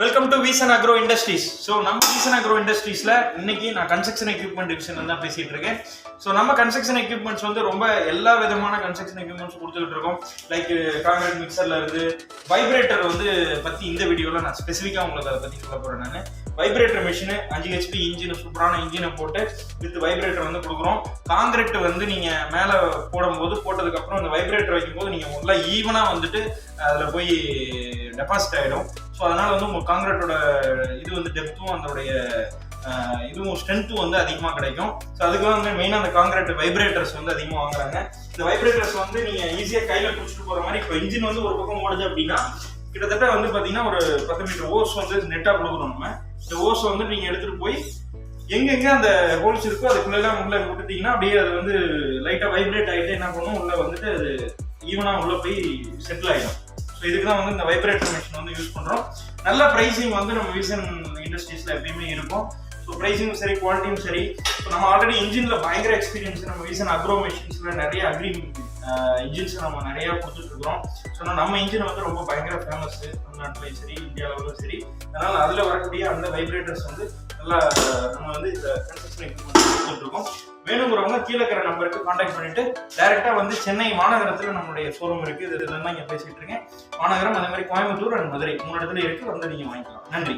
Welcome to Veesan agro industries. So நம்ம Veesan agro இண்டஸ்ட்ரீஸில் இன்னைக்கு நான் கன்ஸ்ட்ரக்ஷன் எக்யூப்மெண்ட் டிவிஷன் தான் பேசிகிட்டு இருக்கேன். ஸோ நம்ம கன்ஸ்ட்ரக்ஷன் எக்யூப்மெண்ட்ஸ் வந்து ரொம்ப எல்லா விதமான கன்ஸ்ட்ரக்ஷன் எக்யூப்மெண்ட்ஸ் கொடுத்துட்டு இருக்கோம். லைக் காங்கிரீட் மிக்சர்ல இருந்து வைப்ரேட்டர் வந்து பற்றி இந்த வீடியோவில் நான் ஸ்பெசிஃபிக்காக உங்களுக்கு அதை பற்றி சொல்ல போகிறேன். நான் வைப்ரேட்டர் மிஷினு 5 HP இன்ஜின், சூப்பரான இன்ஜினை போட்டு வித் வைப்ரேட்டர் வந்து கொடுக்குறோம். காங்கிரீட் வந்து நீங்கள் மேலே போட்டதுக்கப்புறம் அந்த வைப்ரேட்டர் வைக்கும்போது நீங்கள் நல்லா ஈவனாக வந்துட்டு அதில் போய் டெபாசிட் ஆகிடும். ஸோ அதனால் வந்து உங்கள் காங்கிரீட்டோட இது வந்து டெப்த்தும் அதோடைய இதுவும் ஸ்ட்ரென்த்தும் வந்து அதிகமாக கிடைக்கும். ஸோ அதுக்கு வந்து மெயினாக அந்த காங்கிரீட் வைப்ரேட்டர்ஸ் வந்து அதிகமாக வாங்குறாங்க. இந்த வைப்ரேட்டர்ஸ் வந்து நீங்கள் ஈஸியாக கையில் பிடிச்சிட்டு போகிற மாதிரி. இப்போ இன்ஜின் வந்து ஒரு பக்கம் ஓடுது அப்படின்னா கிட்டத்தட்ட வந்து பார்த்தீங்கன்னா ஒரு 10 மீட்டர் ஓஸ் வந்து நெட்டாக கொடுக்குறோம். நம்ம இந்த ஓஸை வந்து நீங்கள் எடுத்துகிட்டு போய் எங்கெங்கே அந்த ஹோல்ஸ் இருக்கோ அதுக்குள்ளெல்லாம் உள்ளே விட்டுட்டீங்கன்னா அப்படியே அது வந்து லைட்டாக வைப்ரேட் ஆகிட்டு என்ன பண்ணும், உள்ளே வந்துட்டு அது ஈவனாக உள்ளே போய் செட்டில் ஆகிடும். ஸோ இதுக்கு தான் வந்து இந்த வைப்ரேட்டர் மிஷின் வந்து யூஸ் பண்ணுறோம். நல்ல ப்ரைஸிங் வந்து நம்ம வீசன் இண்டஸ்ட்ரீஸில் எப்பயுமே இருக்கும். ஸோ ப்ரைஸிங்கும் சரி, குவாலிட்டியும் சரி. ஸோ நம்ம ஆல்ரெடி இன்ஜினில் பயங்கர எக்ஸ்பீரியன்ஸ். நம்ம வீசன் அக்ரோ மிஷின்ஸில் நிறைய அக்ரி இன்ஜின்ஸ் நம்ம நிறையா கொடுத்துட்ருக்குறோம். ஸோ நம்ம இன்ஜின் வந்து ரொம்ப பயங்கர ஃபேமஸ் தமிழ்நாட்டிலையும் சரி, இந்தியா லெவலும் சரி. அதனால் அதில் வரக்கூடிய அந்த வைப்ரேட்டர்ஸ் வந்து நல்லா நம்ம வந்து இந்த கன்ஸ்ட்ரக்ஷன் எக்யூப்மெண்ட் கொடுத்துட்ருக்கோம். வேணுங்கிறவங்க கீழே இருக்கிற நம்பருக்கு கான்டாக்ட் பண்ணிட்டு டைரெக்டாக வந்து சென்னை மாநகரத்தில் நம்மளுடைய ஷோரூம் இருக்குது. இதெல்லாம் இங்கே பேசிகிட்டு இருக்கேன். மாநகரம், அதே மாதிரி கோயம்புத்தூர் அண்ட் மதுரை 3 இடத்துல இருக்குது. வந்து நீங்கள் வாங்கிக்கலாம். நன்றி.